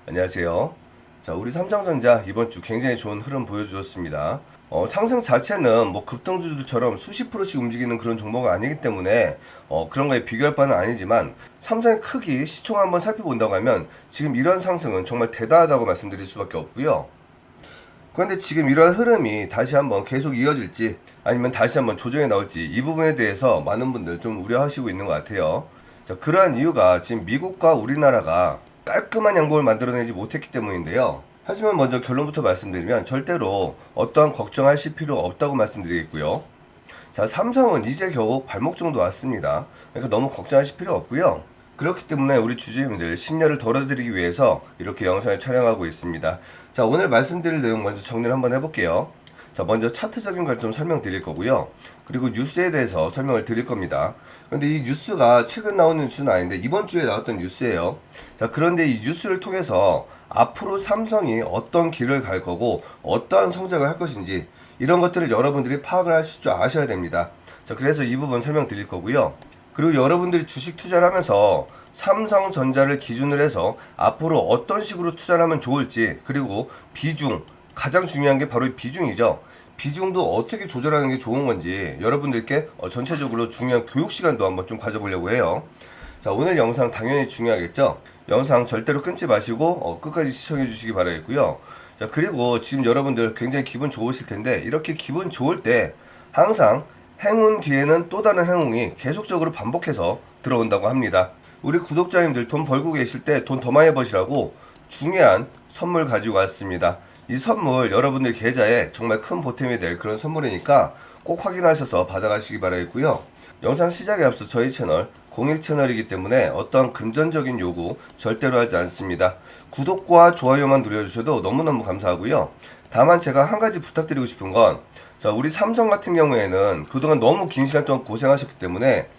안녕하세요. 자, 우리 삼성전자 이번 주 굉장히 좋은 흐름 보여주었습니다. 상승 자체는 뭐 급등주들처럼 수십 프로씩 움직이는 그런 종목은 아니기 때문에 그런 거에 비교할 바는 아니지만 삼성의 크기, 시총 한번 살펴본다고 하면 지금 이런 상승은 정말 대단하다고 말씀드릴 수밖에 없고요. 그런데 지금 이런 흐름이 다시 한번 계속 이어질지 아니면 다시 한번 조정이 나올지 이 부분에 대해서 많은 분들 좀 우려하시고 있는 것 같아요. 자, 그러한 이유가 지금 미국과 우리나라가 깔끔한 양봉을 만들어내지 못했기 때문인데요. 하지만 먼저 결론부터 말씀드리면 절대로 어떠한 걱정하실 필요 없다고 말씀드리겠고요. 자, 삼성은 이제 겨우 발목 정도 왔습니다. 그러니까 너무 걱정하실 필요 없고요. 그렇기 때문에 우리 주주님들 심려를 덜어드리기 위해서 이렇게 영상을 촬영하고 있습니다. 자, 오늘 말씀드릴 내용 먼저 정리를 한번 해볼게요. 자, 먼저 차트적인 관점 설명드릴 거고요. 그리고 뉴스에 대해서 설명을 드릴 겁니다. 그런데 이 뉴스가 최근 나오는 뉴스는 아닌데 이번 주에 나왔던 뉴스예요. 자, 그런데 이 뉴스를 통해서 앞으로 삼성이 어떤 길을 갈 거고 어떠한 성장을 할 것인지 이런 것들을 여러분들이 파악을 하실 줄 아셔야 됩니다. 자, 그래서 이 부분 설명드릴 거고요. 그리고 여러분들이 주식 투자를 하면서 삼성전자를 기준으로 해서 앞으로 어떤 식으로 투자를 하면 좋을지, 그리고 비중, 가장 중요한 게 바로 이 비중이죠. 비중도 어떻게 조절하는 게 좋은 건지 여러분들께 전체적으로 중요한 교육 시간도 한번 좀 가져보려고 해요. 자, 오늘 영상 당연히 중요하겠죠. 영상 절대로 끊지 마시고 끝까지 시청해 주시기 바라겠고요. 자, 그리고 지금 여러분들 굉장히 기분 좋으실 텐데 이렇게 기분 좋을 때 항상 행운 뒤에는 또 다른 행운이 계속적으로 반복해서 들어온다고 합니다. 우리 구독자님들 돈 벌고 계실 때 돈 더 많이 버시라고 중요한 선물 가지고 왔습니다. 이 선물 여러분들 계좌에 정말 큰 보탬이 될 그런 선물이니까 꼭 확인하셔서 받아가시기 바라겠고요. 영상 시작에 앞서 저희 채널 공익 채널이기 때문에 어떠한 금전적인 요구 절대로 하지 않습니다. 구독과 좋아요만 눌러주셔도 너무너무 감사하고요. 다만 제가 한 가지 부탁드리고 싶은 건, 자, 우리 삼성 같은 경우에는 그동안 너무 긴 시간 동안 고생하셨기 때문에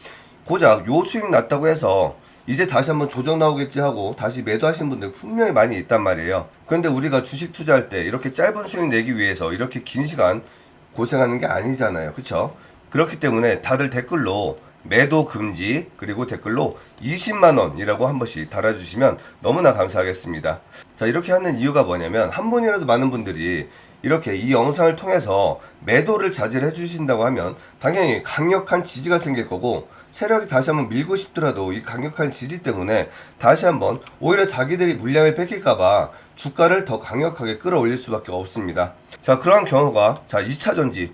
고작 요 수익 났다고 해서 이제 다시 한번 조정 나오겠지 하고 다시 매도하신 분들 분명히 많이 있단 말이에요. 그런데 우리가 주식 투자할 때 이렇게 짧은 수익 내기 위해서 이렇게 긴 시간 고생하는 게 아니잖아요. 그쵸? 그렇기 때문에 다들 댓글로 매도 금지, 그리고 댓글로 20만원이라고 한 번씩 달아주시면 너무나 감사하겠습니다. 자, 이렇게 하는 이유가 뭐냐면 한 분이라도 많은 분들이 이렇게 이 영상을 통해서 매도를 자제를 해주신다고 하면 당연히 강력한 지지가 생길 거고, 세력이 다시 한번 밀고 싶더라도 이 강력한 지지 때문에 다시 한번 오히려 자기들이 물량을 뺏길까봐 주가를 더 강력하게 끌어올릴 수밖에 없습니다. 자, 그러한 경우가, 자, 2차전지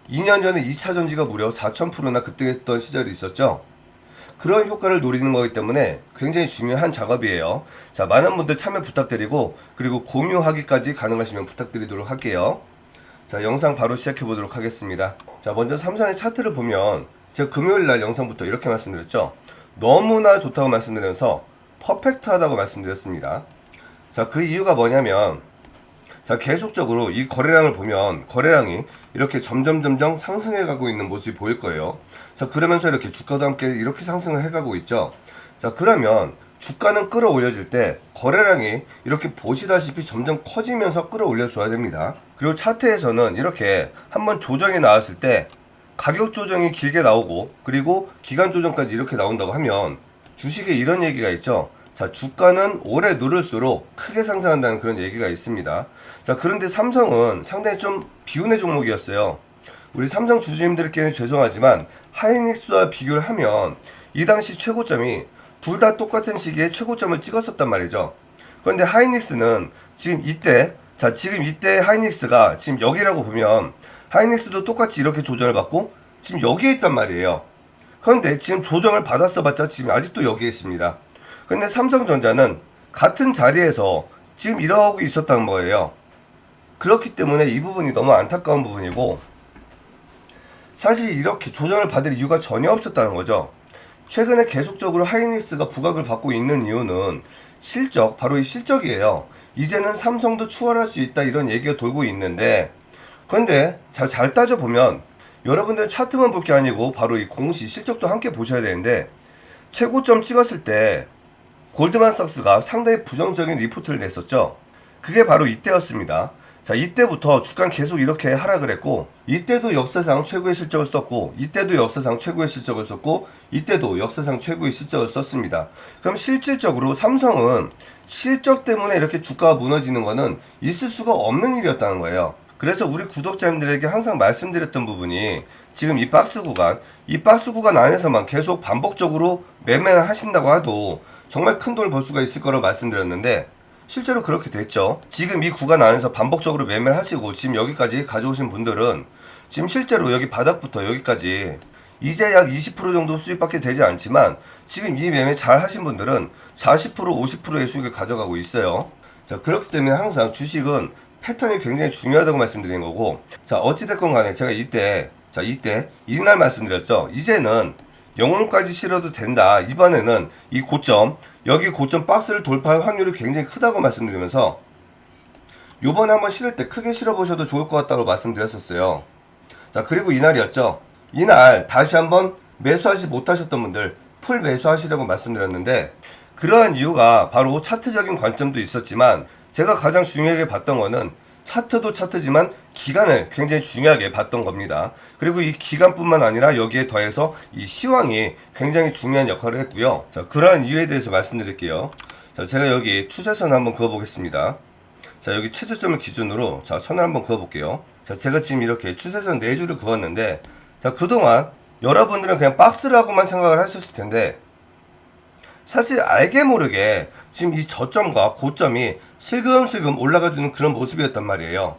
2년 전에 2차전지가 무려 4000%나 급등했던 시절이 있었죠. 그런 효과를 노리는 거기 때문에 굉장히 중요한 작업이에요. 자, 많은 분들 참여 부탁드리고, 그리고 공유하기까지 가능하시면 부탁드리도록 할게요. 자, 영상 바로 시작해 보도록 하겠습니다. 자, 먼저 삼성의 차트를 보면 제가 금요일날 영상부터 이렇게 말씀드렸죠. 너무나 좋다고 말씀드리면서 퍼펙트하다고 말씀드렸습니다. 자, 그 이유가 뭐냐면, 자, 계속적으로 이 거래량을 보면 거래량이 이렇게 점점 상승해 가고 있는 모습이 보일 거예요. 자, 그러면서 이렇게 주가도 함께 이렇게 상승을 해 가고 있죠. 자, 그러면 주가는 끌어올려질 때 거래량이 이렇게 보시다시피 점점 커지면서 끌어올려 줘야 됩니다. 그리고 차트에서는 이렇게 한번 조정이 나왔을 때 가격 조정이 길게 나오고, 그리고 기간 조정까지 이렇게 나온다고 하면 주식에 이런 얘기가 있죠. 자, 주가는 오래 누를수록 크게 상승한다는 그런 얘기가 있습니다. 자, 그런데 삼성은 상당히 좀 비운의 종목이었어요. 우리 삼성 주주님들께는 죄송하지만 하이닉스와 비교를 하면 이 당시 최고점이 둘 다 똑같은 시기에 최고점을 찍었었단 말이죠. 그런데 하이닉스는 지금 이때, 자, 지금 이때 하이닉스가 지금 여기라고 보면 하이닉스도 똑같이 이렇게 조정을 받고 지금 여기에 있단 말이에요. 그런데 지금 조정을 받았어 봤자 지금 아직도 여기에 있습니다. 근데 삼성전자는 같은 자리에서 지금 이러고 있었다는 거예요. 그렇기 때문에 이 부분이 너무 안타까운 부분이고, 사실 이렇게 조정을 받을 이유가 전혀 없었다는 거죠. 최근에 계속적으로 하이닉스가 부각을 받고 있는 이유는 실적, 바로 이 실적이에요. 이제는 삼성도 추월할 수 있다 이런 얘기가 돌고 있는데, 그런데 잘 따져보면 여러분들 차트만 볼 게 아니고 바로 이 공시 실적도 함께 보셔야 되는데, 최고점 찍었을 때 골드만삭스가 상당히 부정적인 리포트를 냈었죠. 그게 바로 이때였습니다. 자, 이때부터 주가는 계속 이렇게 하락을 했고, 이때도 역사상 최고의 실적을 썼고, 이때도 역사상 최고의 실적을 썼고, 이때도 역사상 최고의 실적을 썼습니다. 그럼 실질적으로 삼성은 실적 때문에 이렇게 주가가 무너지는 거는 있을 수가 없는 일이었다는 거예요. 그래서 우리 구독자님들에게 항상 말씀드렸던 부분이 지금 이 박스 구간 안에서만 계속 반복적으로 매매를 하신다고 해도 정말 큰 돈을 벌 수가 있을 거라고 말씀드렸는데 실제로 그렇게 됐죠. 지금 이 구간 안에서 반복적으로 매매를 하시고 지금 여기까지 가져오신 분들은 지금 실제로 여기 바닥부터 여기까지 이제 약 20% 정도 수익밖에 되지 않지만 지금 이 매매 잘 하신 분들은 40% 50%의 수익을 가져가고 있어요. 자, 그렇기 때문에 항상 주식은 패턴이 굉장히 중요하다고 말씀드린 거고, 자, 어찌됐건 간에 제가 이때 이날 말씀드렸죠. 이제는 영혼까지 실어도 된다. 이번에는 이 고점, 여기 고점 박스를 돌파할 확률이 굉장히 크다고 말씀드리면서 요번에 한번 실을 때 크게 실어보셔도 좋을 것 같다고 말씀드렸었어요. 자, 그리고 이날이었죠. 이날 다시 한번 매수하지 못하셨던 분들 풀 매수하시라고 말씀드렸는데, 그러한 이유가 바로 차트적인 관점도 있었지만 제가 가장 중요하게 봤던 거는 차트도 차트지만 기간을 굉장히 중요하게 봤던 겁니다. 그리고 이 기간뿐만 아니라 여기에 더해서 이 시황이 굉장히 중요한 역할을 했고요. 자, 그러한 이유에 대해서 말씀드릴게요. 자, 제가 여기 추세선을 한번 그어보겠습니다. 자, 여기 최저점을 기준으로 자, 선을 한번 그어볼게요. 자, 제가 지금 이렇게 추세선 4줄을 그었는데, 자, 그동안 여러분들은 그냥 박스라고만 생각을 하셨을 텐데 사실 알게 모르게 지금 이 저점과 고점이 슬금슬금 올라가주는 그런 모습이었단 말이에요.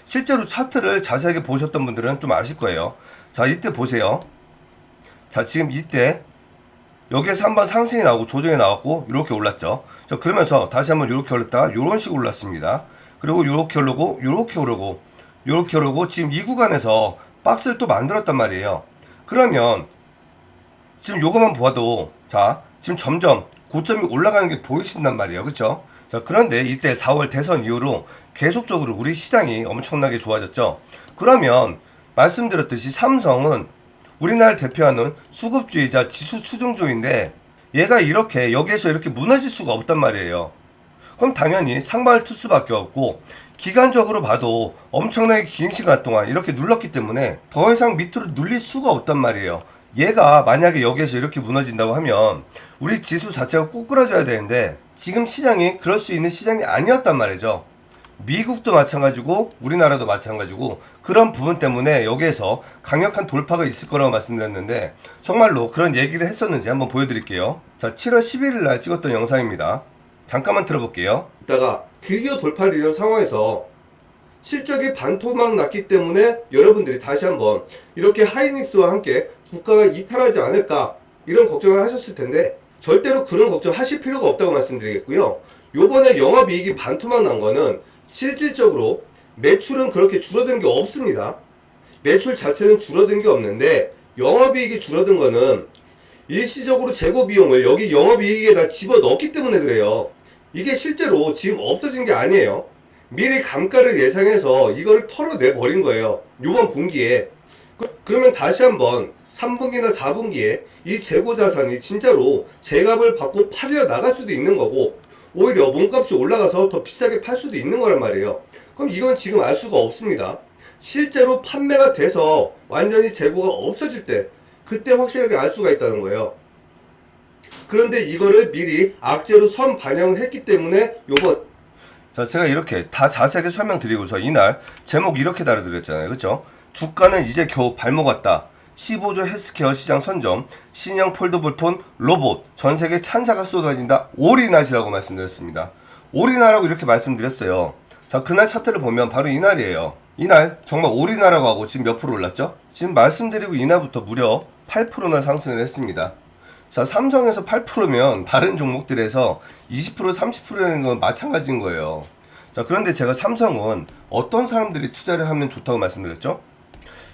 실제로 차트를 자세하게 보셨던 분들은 좀 아실 거예요. 자, 이때 보세요. 자, 지금 이때 여기에서 한번 상승이 나오고 조정이 나왔고 이렇게 올랐죠. 자, 그러면서 다시 한번 이렇게 올랐다가 이런 식으로 올랐습니다. 그리고 이렇게 오르고 이렇게 오르고 이렇게 오르고 지금 이 구간에서 박스를 또 만들었단 말이에요. 그러면 지금 요거만 보아도 자, 지금 점점 고점이 올라가는 게 보이신단 말이에요. 그쵸? 자, 그런데 이때 4월 대선 이후로 계속적으로 우리 시장이 엄청나게 좋아졌죠. 그러면 말씀드렸듯이 삼성은 우리나라를 대표하는 수급주의자 지수 추종주인데 얘가 이렇게 여기에서 이렇게 무너질 수가 없단 말이에요. 그럼 당연히 상방을 틀 수밖에 없고 기간적으로 봐도 엄청나게 긴 시간 동안 이렇게 눌렀기 때문에 더 이상 밑으로 눌릴 수가 없단 말이에요. 얘가 만약에 여기에서 이렇게 무너진다고 하면 우리 지수 자체가 꼬꾸라져야 되는데 지금 시장이 그럴 수 있는 시장이 아니었단 말이죠. 미국도 마찬가지고 우리나라도 마찬가지고 그런 부분 때문에 여기에서 강력한 돌파가 있을 거라고 말씀드렸는데 정말로 그런 얘기를 했었는지 한번 보여드릴게요. 자, 7월 11일 날 찍었던 영상입니다. 잠깐만 들어볼게요. 이따가 드디어 돌파를 이룬 상황에서 실적이 반토막 났기 때문에 여러분들이 다시 한번 이렇게 하이닉스와 함께 주가가 이탈하지 않을까 이런 걱정을 하셨을 텐데 절대로 그런 걱정 하실 필요가 없다고 말씀드리겠고요. 요번에 영업이익이 반토막 난 거는 실질적으로 매출은 그렇게 줄어든 게 없습니다. 매출 자체는 줄어든 게 없는데 영업이익이 줄어든 거는 일시적으로 재고 비용을 여기 영업이익에다 집어넣었기 때문에 그래요. 이게 실제로 지금 없어진 게 아니에요. 미리 감가를 예상해서 이걸 털어내 버린 거예요. 요번 분기에. 그러면 다시 한번 3분기나 4분기에 이 재고 자산이 진짜로 재갑을 받고 팔려 나갈 수도 있는 거고 오히려 몸값이 올라가서 더 비싸게 팔 수도 있는 거란 말이에요. 그럼 이건 지금 알 수가 없습니다. 실제로 판매가 돼서 완전히 재고가 없어질 때 그때 확실하게 알 수가 있다는 거예요. 그런데 이거를 미리 악재로 선 반영을 했기 때문에 요번 자, 제가 이렇게 다 자세하게 설명드리고서 이날 제목 이렇게 달아드렸잖아요. 그쵸? 주가는 이제 겨우 발목 왔다. 15조 헬스케어 시장 선점, 신형 폴더블폰 로봇, 전세계 찬사가 쏟아진다. 올인하시라고 말씀드렸습니다. 올인하라고 이렇게 말씀드렸어요. 자, 그날 차트를 보면 바로 이날이에요. 이날 정말 올인하라고 하고 지금 몇 프로 올랐죠? 지금 말씀드리고 이날부터 무려 8%나 상승을 했습니다. 자, 삼성에서 8%면 다른 종목들에서 20% 30%라는 건 마찬가지인 거예요. 자, 그런데 제가 삼성은 어떤 사람들이 투자를 하면 좋다고 말씀드렸죠?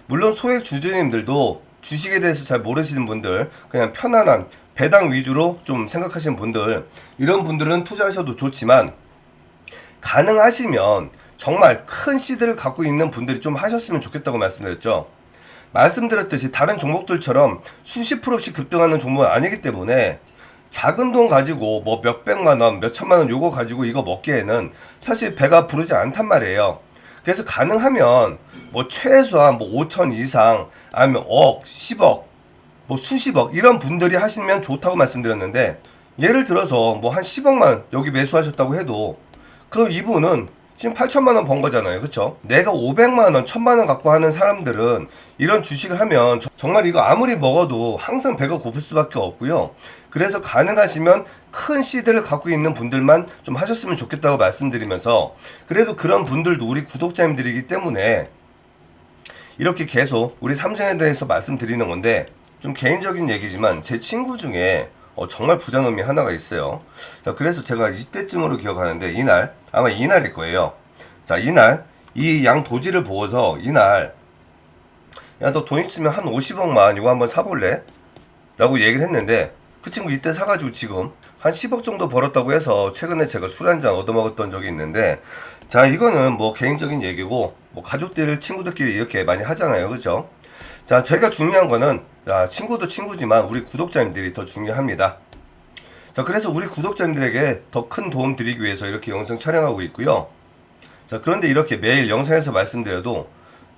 물론 소액 주주님들도 주식에 대해서 잘 모르시는 분들, 그냥 편안한 배당 위주로 좀 생각하시는 분들, 이런 분들은 투자하셔도 좋지만 가능하시면 정말 큰 시드를 갖고 있는 분들이 좀 하셨으면 좋겠다고 말씀드렸죠. 말씀드렸듯이 다른 종목들처럼 수십 프로씩 급등하는 종목은 아니기 때문에 작은 돈 가지고 뭐 몇백만원, 몇천만원 요거 가지고 이거 먹기에는 사실 배가 부르지 않단 말이에요. 그래서 가능하면 뭐 최소한 뭐 5천 이상 아니면 억, 10억, 뭐 수십억 이런 분들이 하시면 좋다고 말씀드렸는데 예를 들어서 뭐 한 10억만 여기 매수하셨다고 해도 그럼 이분은 지금 8천만 원 번 거잖아요. 그쵸? 내가 500만 원, 1000만 원 갖고 하는 사람들은 이런 주식을 하면 정말 이거 아무리 먹어도 항상 배가 고플 수밖에 없고요. 그래서 가능하시면 큰 시드를 갖고 있는 분들만 좀 하셨으면 좋겠다고 말씀드리면서, 그래도 그런 분들도 우리 구독자님들이기 때문에 이렇게 계속 우리 삼성에 대해서 말씀드리는 건데, 좀 개인적인 얘기지만 제 친구 중에 정말 부자놈이 하나가 있어요. 자, 그래서 제가 이때쯤으로 기억하는데, 이날 아마 이날일 거예요. 자, 이날 이 양 도지를 보고서 이날, 야, 너 돈 있으면 한 50억만 이거 한번 사볼래? 라고 얘기를 했는데, 그 친구 이때 사가지고 지금 한 10억 정도 벌었다고 해서 최근에 제가 술 한 잔 얻어먹었던 적이 있는데, 자, 이거는 뭐 개인적인 얘기고, 뭐 가족들, 친구들끼리 이렇게 많이 하잖아요. 그죠? 자, 저희가 중요한 거는, 야, 친구도 친구지만 우리 구독자님들이 더 중요합니다. 자, 그래서 우리 구독자님들에게 더 큰 도움 드리기 위해서 이렇게 영상 촬영하고 있고요. 자, 그런데 이렇게 매일 영상에서 말씀드려도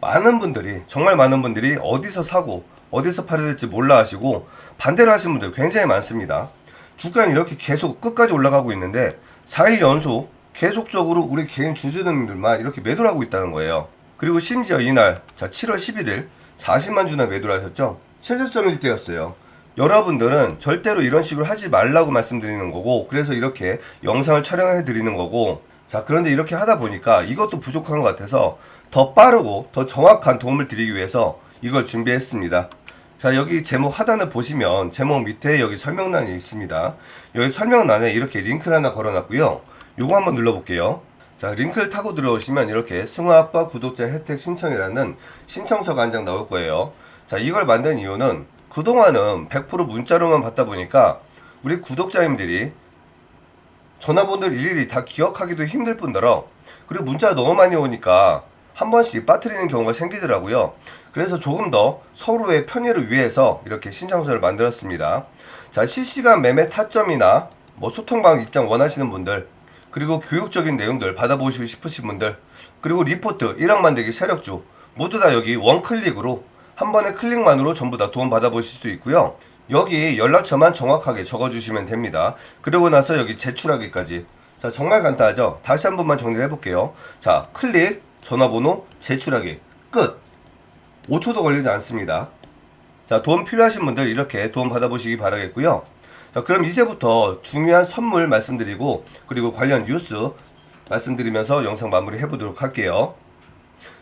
많은 분들이, 정말 많은 분들이 어디서 사고 어디서 팔아야 될지 몰라 하시고 반대로 하시는 분들 굉장히 많습니다. 주가는 이렇게 계속 끝까지 올라가고 있는데 4일 연속 계속적으로 우리 개인 주주님들만 이렇게 매도를 하고 있다는 거예요. 그리고 심지어 이날, 자, 7월 11일 40만 주나 매도를 하셨죠? 최저점일 때였어요. 여러분들은 절대로 이런 식으로 하지 말라고 말씀드리는 거고, 그래서 이렇게 영상을 촬영해 드리는 거고, 자, 그런데 이렇게 하다 보니까 이것도 부족한 것 같아서 더 빠르고 더 정확한 도움을 드리기 위해서 이걸 준비했습니다. 자, 여기 제목 하단을 보시면 제목 밑에 여기 설명란이 있습니다. 여기 설명란에 이렇게 링크를 하나 걸어놨고요. 요거 한번 눌러볼게요. 자, 링크를 타고 들어오시면 이렇게 승화아빠 구독자 혜택 신청이라는 신청서가 한 장 나올 거예요. 자, 이걸 만든 이유는 그동안은 100% 문자로만 받다 보니까 우리 구독자님들이 전화번호를 일일이 다 기억하기도 힘들 뿐더러, 그리고 문자가 너무 많이 오니까 한 번씩 빠뜨리는 경우가 생기더라고요. 그래서 조금 더 서로의 편의를 위해서 이렇게 신청서를 만들었습니다. 자, 실시간 매매 타점이나 뭐 소통방 입장 원하시는 분들, 그리고 교육적인 내용들 받아보시고 싶으신 분들, 그리고 리포트 1억 만들기 세력주 모두 다 여기 원클릭으로 한 번의 클릭만으로 전부 다 도움 받아보실 수 있고요. 여기 연락처만 정확하게 적어주시면 됩니다. 그리고 나서 여기 제출하기까지. 자, 정말 간단하죠? 다시 한 번만 정리를 해볼게요. 자, 클릭, 전화번호, 제출하기, 끝. 5초도 걸리지 않습니다. 자, 도움 필요하신 분들 이렇게 도움 받아보시기 바라겠고요. 자, 그럼 이제부터 중요한 선물 말씀드리고, 그리고 관련 뉴스 말씀드리면서 영상 마무리 해보도록 할게요.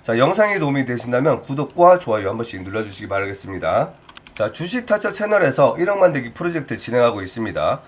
자, 영상이 도움이 되신다면 구독과 좋아요 한 번씩 눌러주시기 바라겠습니다. 자, 주식 타짜 채널에서 1억 만들기 프로젝트 진행하고 있습니다.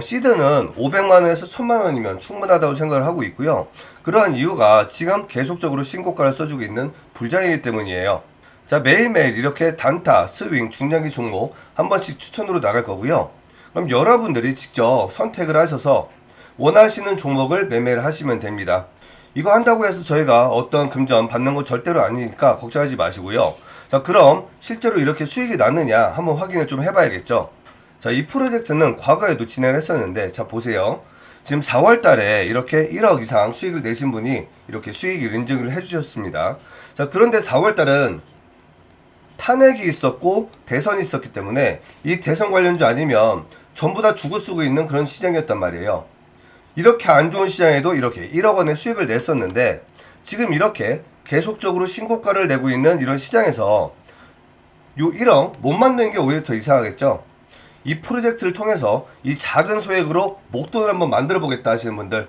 시드는 500만원에서 1000만원이면 충분하다고 생각을 하고 있고요. 그러한 이유가 지금 계속적으로 신고가를 써주고 있는 불장이기 때문이에요. 자, 매일매일 이렇게 단타, 스윙, 중장기 종목 한 번씩 추천으로 나갈 거고요. 그럼 여러분들이 직접 선택을 하셔서 원하시는 종목을 매매를 하시면 됩니다. 이거 한다고 해서 저희가 어떤 금전 받는 거 절대로 아니니까 걱정하지 마시고요. 자, 그럼 실제로 이렇게 수익이 났느냐 한번 확인을 좀 해봐야겠죠. 자, 이 프로젝트는 과거에도 진행을 했었는데, 자, 보세요. 지금 4월 달에 이렇게 1억 이상 수익을 내신 분이 이렇게 수익을 인증을 해주셨습니다. 자, 그런데 4월 달은 탄핵이 있었고 대선이 있었기 때문에 이 대선 관련주 아니면 전부 다 죽을 쓰고 있는 그런 시장이었단 말이에요. 이렇게 안 좋은 시장에도 이렇게 1억 원의 수익을 냈었는데, 지금 이렇게 계속적으로 신고가를 내고 있는 이런 시장에서 요 1억 못 만드는 게 오히려 더 이상하겠죠. 이 프로젝트를 통해서 이 작은 소액으로 목돈을 한번 만들어 보겠다 하시는 분들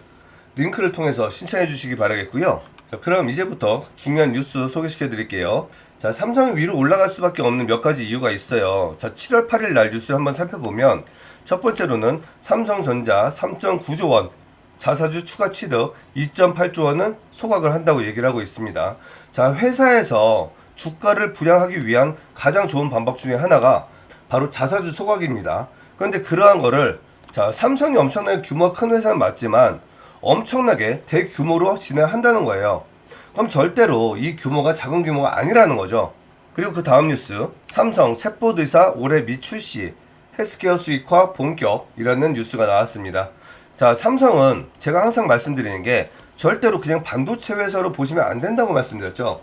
링크를 통해서 신청해 주시기 바라겠고요. 자, 그럼 이제부터 중요한 뉴스 소개시켜 드릴게요. 자, 삼성이 위로 올라갈 수밖에 없는 몇 가지 이유가 있어요. 자, 7월 8일 날 뉴스를 한번 살펴보면, 첫 번째로는 삼성전자 3.9조 원 자사주 추가 취득 2.8조 원은 소각을 한다고 얘기를 하고 있습니다. 자, 회사에서 주가를 부양하기 위한 가장 좋은 방법 중에 하나가 바로 자사주 소각입니다. 그런데 그러한 거를, 자, 삼성이 엄청나게 규모가 큰 회사는 맞지만 엄청나게 대규모로 진행한다는 거예요. 그럼 절대로 이 규모가 작은 규모가 아니라는 거죠. 그리고 그 다음 뉴스, 삼성 챗봇 의사 올해 미출시, 헬스케어 수익화 본격이라는 뉴스가 나왔습니다. 자, 삼성은 제가 항상 말씀드리는 게 절대로 그냥 반도체 회사로 보시면 안 된다고 말씀드렸죠.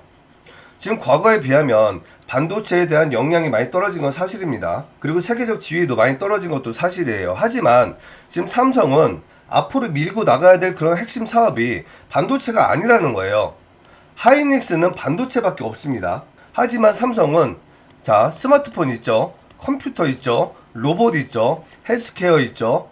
지금 과거에 비하면 반도체에 대한 역량이 많이 떨어진 건 사실입니다. 그리고 세계적 지위도 많이 떨어진 것도 사실이에요. 하지만 지금 삼성은 앞으로 밀고 나가야 될 그런 핵심 사업이 반도체가 아니라는 거예요. 하이닉스는 반도체밖에 없습니다. 하지만 삼성은 자, 스마트폰 있죠, 컴퓨터 있죠, 로봇 있죠, 헬스케어 있죠,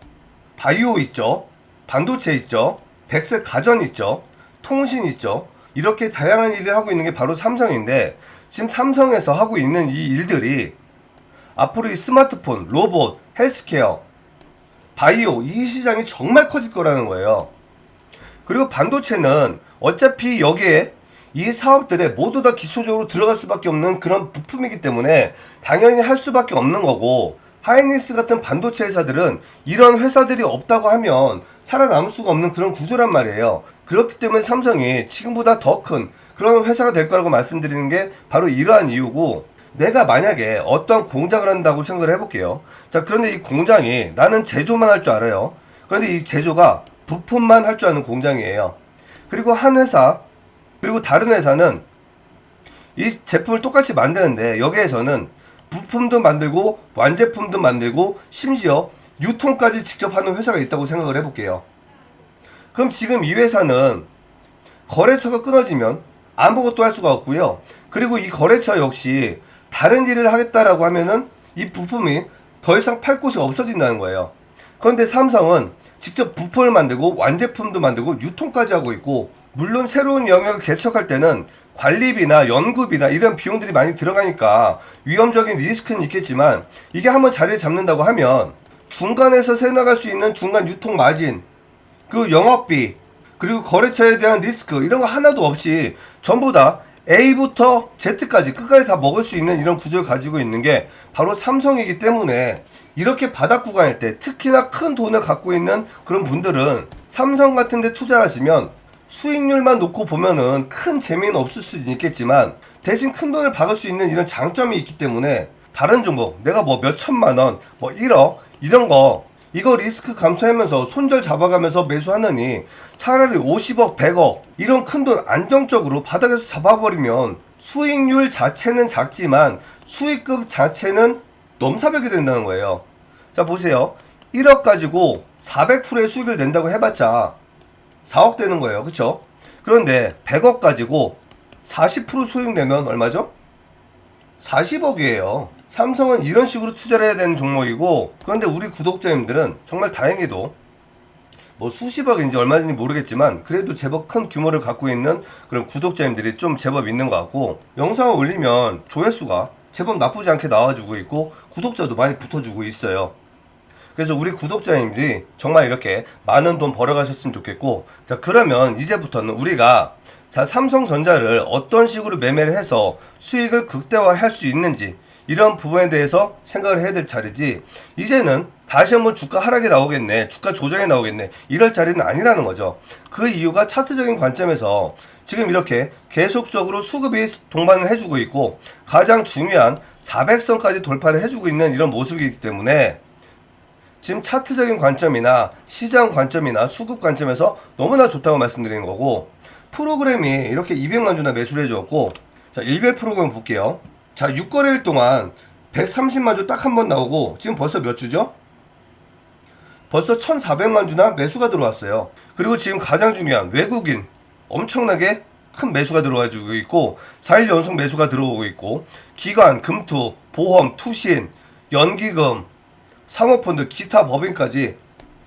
바이오 있죠, 반도체 있죠, 백색 가전 있죠, 통신 있죠. 이렇게 다양한 일을 하고 있는 게 바로 삼성인데, 지금 삼성에서 하고 있는 이 일들이 앞으로 이 스마트폰, 로봇, 헬스케어, 바이오 이 시장이 정말 커질 거라는 거예요. 그리고 반도체는 어차피 여기에 이 사업들에 모두 다 기초적으로 들어갈 수밖에 없는 그런 부품이기 때문에 당연히 할 수밖에 없는 거고, 하이닉스 같은 반도체 회사들은 이런 회사들이 없다고 하면 살아남을 수가 없는 그런 구조란 말이에요. 그렇기 때문에 삼성이 지금보다 더 큰 그런 회사가 될 거라고 말씀드리는 게 바로 이러한 이유고, 내가 만약에 어떠한 공장을 한다고 생각을 해볼게요. 자, 그런데 이 공장이 나는 제조만 할 줄 알아요. 그런데 이 제조가 부품만 할 줄 아는 공장이에요. 그리고 한 회사, 그리고 다른 회사는 이 제품을 똑같이 만드는데 여기에서는 부품도 만들고 완제품도 만들고 심지어 유통까지 직접 하는 회사가 있다고 생각을 해볼게요. 그럼 지금 이 회사는 거래처가 끊어지면 아무것도 할 수가 없고요. 그리고 이 거래처 역시 다른 일을 하겠다라고 하면은 이 부품이 더 이상 팔 곳이 없어진다는 거예요. 그런데 삼성은 직접 부품을 만들고 완제품도 만들고 유통까지 하고 있고, 물론 새로운 영역을 개척할 때는 관리비나 연구비나 이런 비용들이 많이 들어가니까 위험적인 리스크는 있겠지만, 이게 한번 자리를 잡는다고 하면 중간에서 새나갈 수 있는 중간 유통 마진, 그리고 영업비, 그리고 거래처에 대한 리스크 이런 거 하나도 없이 전부 다 A부터 Z까지 끝까지 다 먹을 수 있는 이런 구조를 가지고 있는 게 바로 삼성이기 때문에, 이렇게 바닥 구간일 때 특히나 큰 돈을 갖고 있는 그런 분들은 삼성 같은 데 투자하시면 수익률만 놓고 보면은 큰 재미는 없을 수는 있겠지만 대신 큰 돈을 박을 수 있는 이런 장점이 있기 때문에, 다른 종목 내가 뭐 몇천만 원, 뭐 1억 이런 거 이거 리스크 감수하면서 손절 잡아가면서 매수하느니 차라리 50억, 100억 이런 큰 돈 안정적으로 바닥에서 잡아버리면 수익률 자체는 작지만 수익금 자체는 넘사벽이 된다는 거예요. 자, 보세요. 1억 가지고 400%의 수익을 낸다고 해봤자 4억 되는 거예요. 그쵸? 그런데 100억 가지고 40% 수익 내면 얼마죠? 40억이에요. 삼성은 이런 식으로 투자를 해야 되는 종목이고, 그런데 우리 구독자님들은 정말 다행히도 뭐 수십억인지 얼마인지 모르겠지만 그래도 제법 큰 규모를 갖고 있는 그런 구독자님들이 좀 제법 있는 것 같고, 영상을 올리면 조회수가 제법 나쁘지 않게 나와주고 있고 구독자도 많이 붙어주고 있어요. 그래서 우리 구독자님들이 정말 이렇게 많은 돈 벌어가셨으면 좋겠고, 자, 그러면 이제부터는 우리가 자, 삼성전자를 어떤 식으로 매매를 해서 수익을 극대화할 수 있는지 이런 부분에 대해서 생각을 해야 될 차례지, 이제는 다시 한번 주가 하락이 나오겠네, 주가 조정이 나오겠네 이럴 자리는 아니라는 거죠. 그 이유가 차트적인 관점에서 지금 이렇게 계속적으로 수급이 동반을 해주고 있고 가장 중요한 400선까지 돌파를 해주고 있는 이런 모습이기 때문에 지금 차트적인 관점이나 시장 관점이나 수급 관점에서 너무나 좋다고 말씀드리는 거고, 프로그램이 이렇게 200만 주나 매수를 해주었고, 자, 일별 프로그램 볼게요. 자, 6거래일 동안 130만 주 딱 한 번 나오고 지금 벌써 몇 주죠? 벌써 1400만 주나 매수가 들어왔어요. 그리고 지금 가장 중요한 외국인 엄청나게 큰 매수가 들어와주고 있고 4일 연속 매수가 들어오고 있고, 기관, 금투, 보험, 투신, 연기금, 사모펀드, 기타 법인까지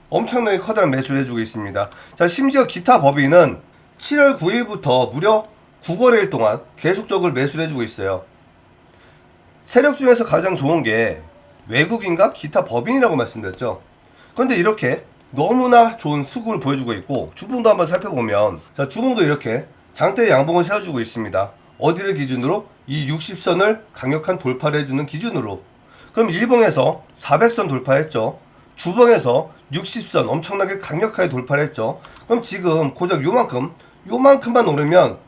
엄청나게 커다란 매수를 해주고 있습니다. 자, 심지어 기타 법인은 7월 9일부터 무려 9거래일 동안 계속적으로 매수를 해주고 있어요. 세력 중에서 가장 좋은 게 외국인과 기타 법인이라고 말씀드렸죠. 그런데 이렇게 너무나 좋은 수급을 보여주고 있고, 주봉도 한번 살펴보면, 자, 주봉도 이렇게 장대 양봉을 세워주고 있습니다. 어디를 기준으로? 이 60선을 강력한 돌파를 해주는 기준으로. 그럼 일봉에서 400선 돌파했죠. 주봉에서 60선 엄청나게 강력하게 돌파를 했죠. 그럼 지금 고작 요만큼만 오르면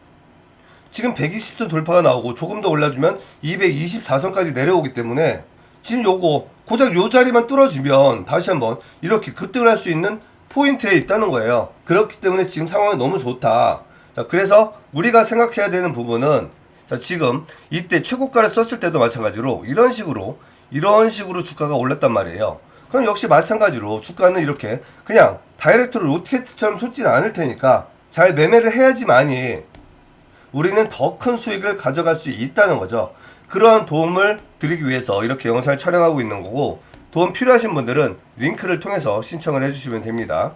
지금 120선 돌파가 나오고 조금 더 올라주면 224선까지 내려오기 때문에 지금 요거 고작 요 자리만 뚫어주면 다시 한번 이렇게 급등을 할 수 있는 포인트에 있다는 거예요. 그렇기 때문에 지금 상황이 너무 좋다. 자, 그래서 우리가 생각해야 되는 부분은, 자, 지금 이때 최고가를 썼을 때도 마찬가지로 이런 식으로 주가가 올랐단 말이에요. 그럼 역시 마찬가지로 주가는 이렇게 그냥 다이렉트로 로켓처럼 솟지는 않을 테니까 잘 매매를 해야지만이 우리는 더 큰 수익을 가져갈 수 있다는 거죠. 그러한 도움을 드리기 위해서 이렇게 영상을 촬영하고 있는 거고, 도움 필요하신 분들은 링크를 통해서 신청을 해주시면 됩니다.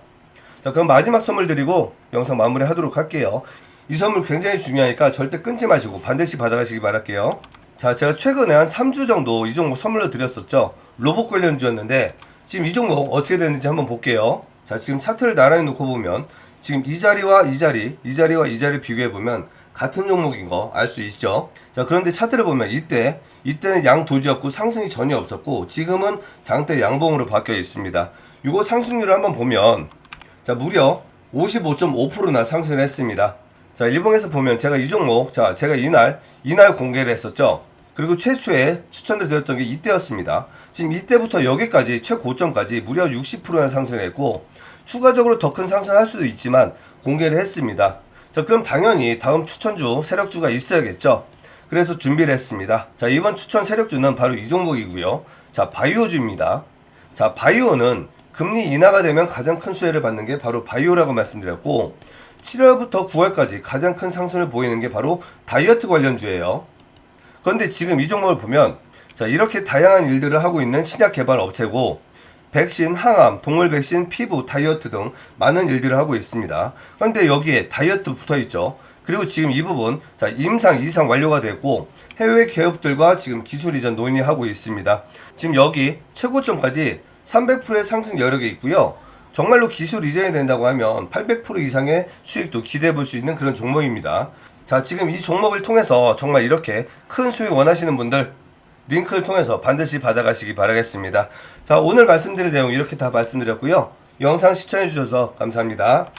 자, 그럼 마지막 선물 드리고 영상 마무리 하도록 할게요. 이 선물 굉장히 중요하니까 절대 끊지 마시고 반드시 받아가시기 바랄게요. 자, 제가 최근에 한 3주 정도 이 종목 선물로 드렸었죠. 로봇 관련주였는데 지금 이 종목 어떻게 됐는지 한번 볼게요. 자, 지금 차트를 나란히 놓고 보면 지금 이 자리와 이 자리 비교해보면 같은 종목인 거 알 수 있죠. 자, 그런데 차트를 보면 이때는 양도지였고 상승이 전혀 없었고 지금은 장대 양봉으로 바뀌어 있습니다. 이거 상승률을 한번 보면 자, 무려 55.5%나 상승을 했습니다. 자, 일봉에서 보면 제가 이 종목, 자, 제가 이날 공개를 했었죠. 그리고 최초에 추천을 드렸던 게 이때였습니다. 지금 이때부터 여기까지 최고점까지 무려 60%나 상승했고 추가적으로 더 큰 상승할 수도 있지만 공개를 했습니다. 자, 그럼 당연히 다음 추천주, 세력주가 있어야겠죠. 그래서 준비를 했습니다. 자, 이번 추천 세력주는 바로 이 종목이고요. 자, 바이오주입니다. 자, 바이오는 금리 인하가 되면 가장 큰 수혜를 받는 게 바로 바이오라고 말씀드렸고 7월부터 9월까지 가장 큰 상승을 보이는 게 바로 다이어트 관련주예요. 그런데 지금 이 종목을 보면 자, 이렇게 다양한 일들을 하고 있는 신약 개발 업체고 백신, 항암, 동물 백신, 피부, 다이어트 등 많은 일들을 하고 있습니다. 그런데 여기에 다이어트 붙어 있죠. 그리고 지금 이 부분 자, 임상 이상 완료가 됐고 해외 기업들과 지금 기술 이전 논의하고 있습니다. 지금 여기 최고점까지 300%의 상승 여력이 있고요. 정말로 기술 이전이 된다고 하면 800% 이상의 수익도 기대해 볼 수 있는 그런 종목입니다. 자, 지금 이 종목을 통해서 정말 이렇게 큰 수익 원하시는 분들 링크를 통해서 반드시 받아가시기 바라겠습니다. 자, 오늘 말씀드릴 내용 이렇게 다 말씀드렸고요. 영상 시청해 주셔서 감사합니다.